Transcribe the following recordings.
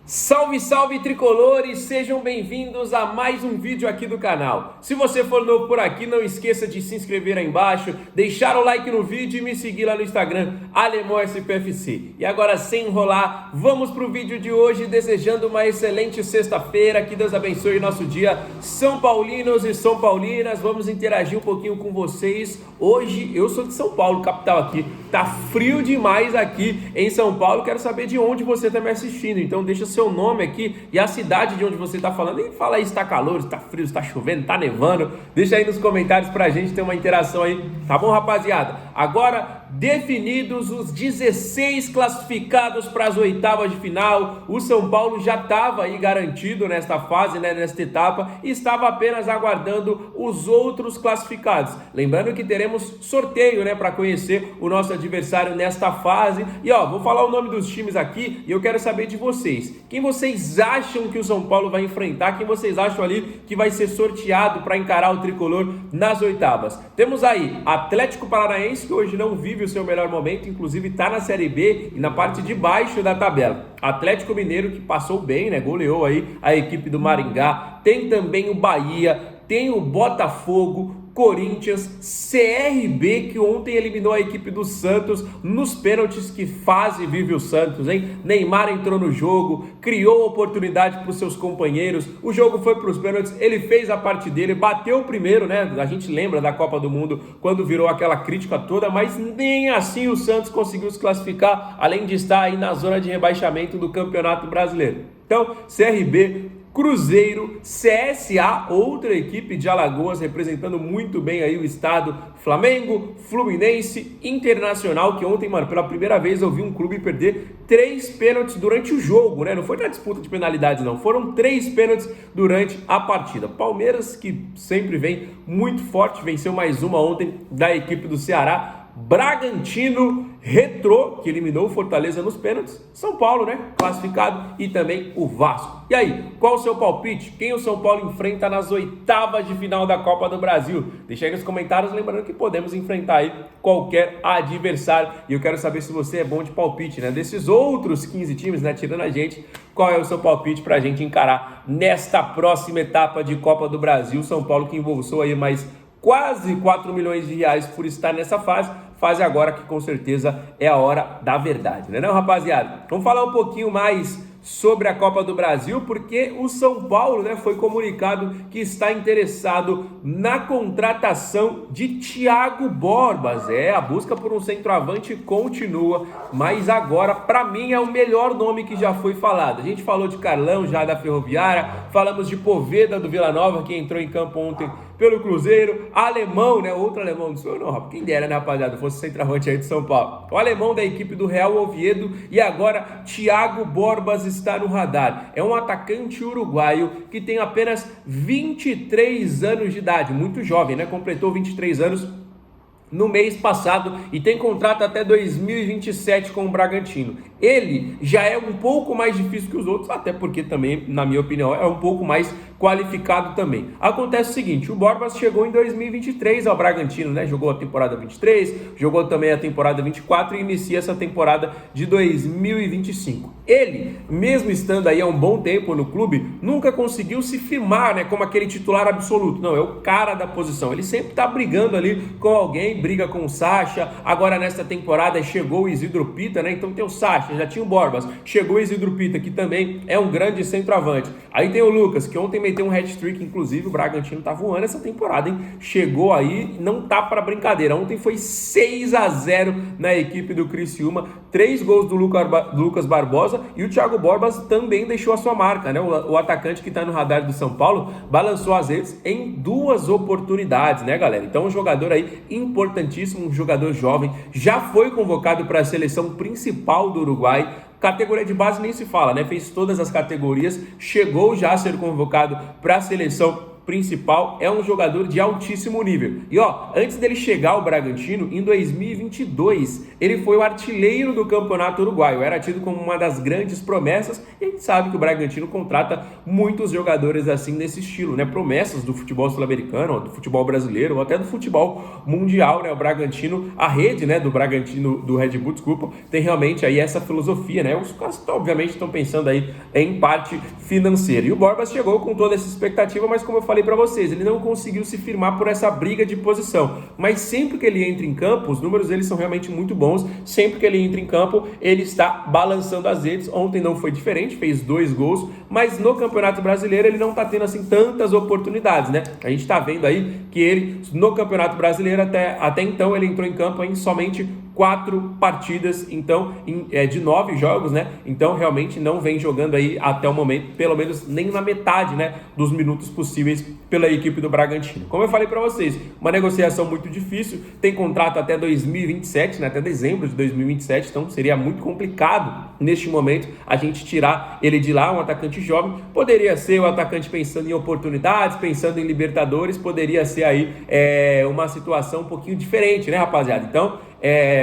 Salve, salve tricolores, sejam bem-vindos a mais um vídeo aqui do canal. Se você for novo por aqui, não esqueça de se inscrever aí embaixo, deixar o like no vídeo e me seguir lá no Instagram, AlemãoSPFC. E agora, sem enrolar, vamos pro vídeo de hoje, desejando uma excelente sexta-feira, que Deus abençoe nosso dia. São Paulinos e São Paulinas, vamos interagir um pouquinho com vocês. Hoje, eu sou de São Paulo, capital aqui, tá frio demais aqui em São Paulo, quero saber de onde você tá me assistindo, então deixa seu nome aqui e a cidade de onde você está falando e fala aí se está calor, se está frio, se está chovendo, está nevando, deixa aí nos comentários para a gente ter uma interação aí, tá bom, rapaziada? Agora, definidos os 16 classificados para as oitavas de final, o São Paulo já estava aí garantido nesta fase, né, nesta etapa, e estava apenas aguardando os outros classificados. Lembrando que teremos sorteio, né, para conhecer o nosso adversário nesta fase. E ó, vou falar o nome dos times aqui e eu quero saber de vocês. Quem vocês acham que o São Paulo vai enfrentar? Quem vocês acham ali que vai ser sorteado para encarar o tricolor nas oitavas? Temos aí Atlético Paranaense, que hoje não vive o seu melhor momento, inclusive está na Série B e na parte de baixo da tabela. Atlético Mineiro, que passou bem, né? Goleou aí a equipe do Maringá. Tem também o Bahia, tem o Botafogo, Corinthians, CRB, que ontem eliminou a equipe do Santos nos pênaltis. Que fase vive o Santos, hein? Neymar entrou no jogo, criou oportunidade para os seus companheiros, o jogo foi para os pênaltis, ele fez a parte dele, bateu o primeiro, né? A gente lembra da Copa do Mundo, quando virou aquela crítica toda, mas nem assim o Santos conseguiu se classificar, além de estar aí na zona de rebaixamento do Campeonato Brasileiro. Então, CRB, Cruzeiro, CSA, outra equipe de Alagoas representando muito bem aí o estado, Flamengo, Fluminense, Internacional, que ontem, mano, pela primeira vez eu vi um clube perder 3 pênaltis durante o jogo, né? Não foi na disputa de penalidades, não. Foram 3 pênaltis durante a partida. Palmeiras, que sempre vem muito forte, venceu mais uma ontem da equipe do Ceará. Bragantino, Retrô, que eliminou o Fortaleza nos pênaltis, São Paulo, né, classificado, e também o Vasco. E aí, qual o seu palpite? Quem o São Paulo enfrenta nas oitavas de final da Copa do Brasil? Deixa aí nos comentários, lembrando que podemos enfrentar aí qualquer adversário, e eu quero saber se você é bom de palpite, né, desses outros 15 times, né, tirando a gente, qual é o seu palpite pra gente encarar nesta próxima etapa de Copa do Brasil? São Paulo que embolsou aí mais quase 4 milhões de reais por estar nessa fase agora que com certeza é a hora da verdade, né, não, rapaziada? Vamos falar um pouquinho mais sobre a Copa do Brasil, porque o São Paulo, né, foi comunicado que está interessado na contratação de Thiago Borbas. A busca por um centroavante continua, mas agora, para mim, é o melhor nome que já foi falado. A gente falou de Carlão, já da Ferroviária, falamos de Poveda do Vila Nova, que entrou em campo ontem pelo Cruzeiro, Alemão, né, outro alemão, não sou eu não, quem dera, né, rapaziada, fosse centroavante aí de São Paulo. O alemão da equipe do Real Oviedo, e agora Thiago Borbas está no radar. É um atacante uruguaio que tem apenas 23 anos de idade, muito jovem, né, completou 23 anos no mês passado e tem contrato até 2027 com o Bragantino. Ele já é um pouco mais difícil que os outros, até porque também, na minha opinião, é um pouco mais qualificado também. Acontece o seguinte, o Borbas chegou em 2023 ao Bragantino, né? Jogou a temporada 23, jogou também a temporada 24 e inicia essa temporada de 2025. Ele, mesmo estando aí há um bom tempo no clube, nunca conseguiu se firmar, né, como aquele titular absoluto. Não, é o cara da posição. Ele sempre tá brigando ali com alguém, briga com o Sacha. Agora nesta temporada chegou o Isidro Pita, né? Então tem o Sacha, já tinha o Borbas, chegou o Isidro Pita, que também é um grande centroavante. Aí tem o Lucas, que ontem meteu um hat-trick, inclusive o Bragantino tá voando essa temporada, hein? Chegou aí, não tá para brincadeira. Ontem foi 6-0 na equipe do Criciúma, 3 gols do Lucas Barbosa, e o Thiago Borbas também deixou a sua marca, né? O atacante que tá no radar do São Paulo balançou as redes em 2 oportunidades, né, galera? Então um jogador aí importantíssimo, um jogador jovem, já foi convocado para a seleção principal do Uruguai. Categoria de base nem se fala, né? Fez todas as categorias, chegou já a ser convocado para a seleção principal, é um jogador de altíssimo nível. E antes dele chegar ao Bragantino, em 2022, ele foi o artilheiro do Campeonato Uruguaio, era tido como uma das grandes promessas, e a gente sabe que o Bragantino contrata muitos jogadores assim nesse estilo, né? Promessas do futebol sul-americano, do futebol brasileiro, ou até do futebol mundial, né? O Bragantino, a rede, né, do Bragantino, do Red Bull, desculpa, tem realmente aí essa filosofia, né? Os caras obviamente estão pensando aí em parte financeira. E o Borbas chegou com toda essa expectativa, mas como eu falei para vocês, ele não conseguiu se firmar por essa briga de posição. Mas sempre que ele entra em campo, os números dele são realmente muito bons. Sempre que ele entra em campo, ele está balançando as redes. Ontem não foi diferente, fez 2 gols, mas no Campeonato Brasileiro ele não está tendo assim tantas oportunidades, né? A gente está vendo aí que ele, no Campeonato Brasileiro, até então, ele entrou em campo em somente 4 partidas, então, de 9 jogos, né? Então, realmente não vem jogando aí até o momento, pelo menos nem na metade, né, dos minutos possíveis pela equipe do Bragantino. Como eu falei para vocês, uma negociação muito difícil, tem contrato até 2027, né, até dezembro de 2027, então seria muito complicado neste momento a gente tirar ele de lá, um atacante jovem. Poderia ser o atacante pensando em oportunidades, pensando em Libertadores, poderia ser aí uma situação um pouquinho diferente, né, rapaziada? Então,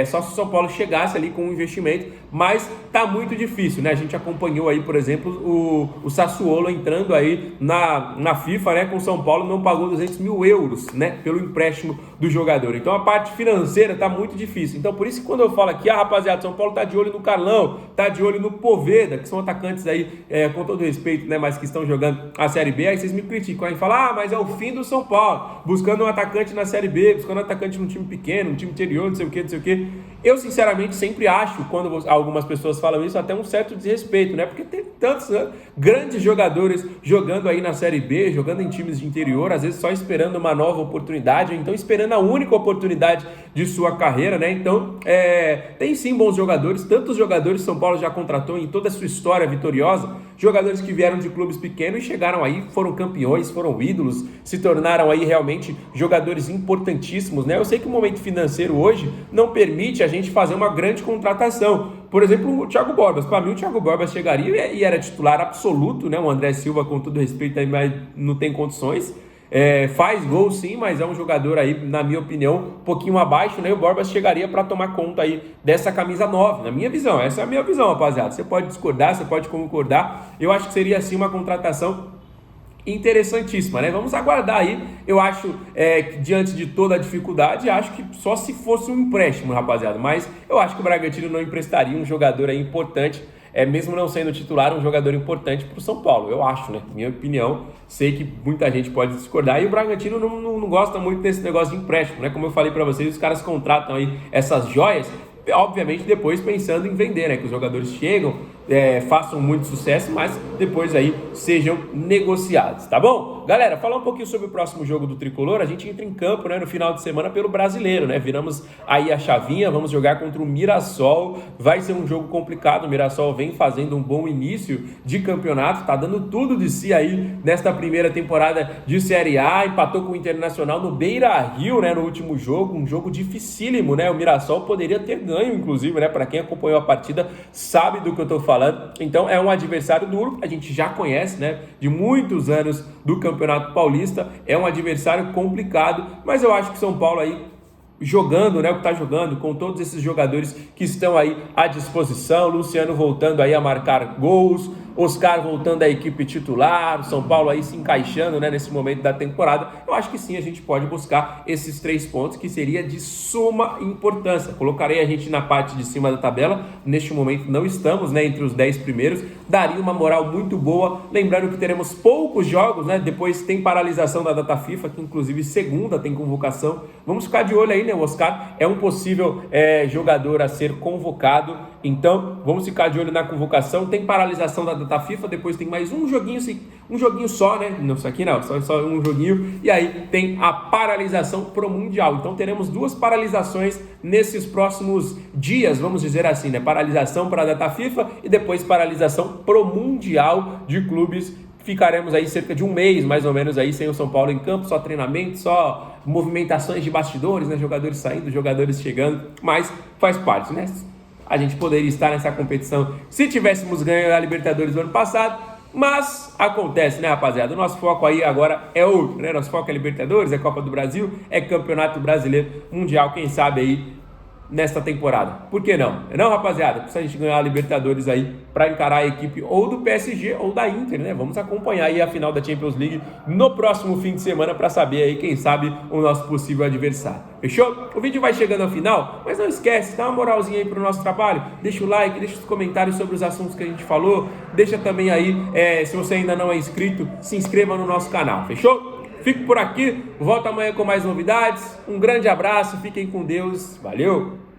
só se o São Paulo chegasse ali com um investimento, mas tá muito difícil, né? A gente acompanhou aí, por exemplo, o Sassuolo entrando aí na FIFA, né? Com o São Paulo não pagou 200 mil euros, né? Pelo empréstimo do jogador. Então a parte financeira tá muito difícil. Então por isso que quando eu falo aqui, rapaziada, São Paulo tá de olho no Carlão, tá de olho no Poveda, que são atacantes aí, com todo respeito, né? Mas que estão jogando a Série B, aí vocês me criticam, aí falam, mas é o fim do São Paulo, buscando um atacante na Série B, buscando um atacante num time pequeno, um time interior, não sei o que. Eu, sinceramente, sempre acho, quando algumas pessoas falam isso, até um certo desrespeito, né? Porque tem tantos grandes jogadores jogando aí na Série B, jogando em times de interior, às vezes só esperando uma nova oportunidade, ou então esperando a única oportunidade de sua carreira, né? Então, tem sim bons jogadores, tantos jogadores São Paulo já contratou em toda a sua história vitoriosa, jogadores que vieram de clubes pequenos e chegaram aí, foram campeões, foram ídolos, se tornaram aí realmente jogadores importantíssimos, né? Eu sei que o momento financeiro hoje não permite a gente fazer uma grande contratação. Por exemplo, o Thiago Borbas. Para mim, o Thiago Borbas chegaria e era titular absoluto, né? O André Silva, com todo respeito, aí, mas não tem condições. Faz gol sim, mas é um jogador aí, na minha opinião, um pouquinho abaixo, né? O Borbas chegaria para tomar conta aí dessa camisa 9, na minha visão. Essa é a minha visão, rapaziada. Você pode discordar, você pode concordar. Eu acho que seria assim uma contratação interessantíssima, né? Vamos aguardar aí. Eu acho que diante de toda a dificuldade, acho que só se fosse um empréstimo, rapaziada, mas eu acho que o Bragantino não emprestaria um jogador aí importante, mesmo não sendo titular, um jogador importante para o São Paulo, eu acho, né? Minha opinião, sei que muita gente pode discordar, e o Bragantino não gosta muito desse negócio de empréstimo, né? Como eu falei para vocês, os caras contratam aí essas joias, obviamente depois pensando em vender, né? Que os jogadores chegam, façam muito sucesso, mas depois aí sejam negociados, tá bom? Galera, falar um pouquinho sobre o próximo jogo do Tricolor. A gente entra em campo, né, no final de semana pelo Brasileiro, né? Viramos aí a chavinha, vamos jogar contra o Mirassol. Vai ser um jogo complicado. O Mirassol vem fazendo um bom início de campeonato, tá dando tudo de si aí nesta primeira temporada de Série A. Empatou com o Internacional no Beira-Rio, né, no último jogo, um jogo dificílimo, né? O Mirassol poderia ter ganho, inclusive, né? Para quem acompanhou a partida sabe do que eu tô falando. Então é um adversário duro, a gente já conhece, né, de muitos anos do Campeonato Paulista, é um adversário complicado, mas eu acho que São Paulo aí jogando, né, o que está jogando, com todos esses jogadores que estão aí à disposição, Luciano voltando aí a marcar gols, Oscar voltando à equipe titular, o São Paulo aí se encaixando, né, nesse momento da temporada. Eu acho que sim, a gente pode buscar esses 3 pontos, que seria de suma importância. Colocarei a gente na parte de cima da tabela, neste momento não estamos, né, entre os 10 primeiros, daria uma moral muito boa, lembrando que teremos poucos jogos, né, depois tem paralisação da data FIFA, que inclusive segunda tem convocação, vamos ficar de olho aí, né, o Oscar é um possível jogador a ser convocado, então vamos ficar de olho na convocação, tem paralisação da data FIFA, depois tem mais um joguinho só, né, não, isso aqui não, só um joguinho, e aí tem a paralisação pro Mundial, então teremos 2 paralisações nesses próximos dias, vamos dizer assim, né, paralisação para a data FIFA e depois paralisação pro Mundial de Clubes. Ficaremos aí cerca de um mês, mais ou menos, aí sem o São Paulo em campo, só treinamento, só movimentações de bastidores, né? Jogadores saindo, jogadores chegando, mas faz parte, né? A gente poderia estar nessa competição se tivéssemos ganho a Libertadores no ano passado, Mas acontece, né, rapaziada? O nosso foco aí agora é outro, né? Nosso foco é Libertadores, é Copa do Brasil, é Campeonato Brasileiro, Mundial, quem sabe aí nesta temporada. Por que não? Não, rapaziada? Precisa a gente ganhar a Libertadores aí para encarar a equipe ou do PSG ou da Inter, né? Vamos acompanhar aí a final da Champions League no próximo fim de semana para saber aí, quem sabe, o nosso possível adversário. Fechou? O vídeo vai chegando ao final, mas não esquece, dá uma moralzinha aí pro nosso trabalho, deixa o like, deixa os comentários sobre os assuntos que a gente falou, deixa também aí, se você ainda não é inscrito, se inscreva no nosso canal, fechou? Fico por aqui, volto amanhã com mais novidades, um grande abraço, fiquem com Deus, valeu!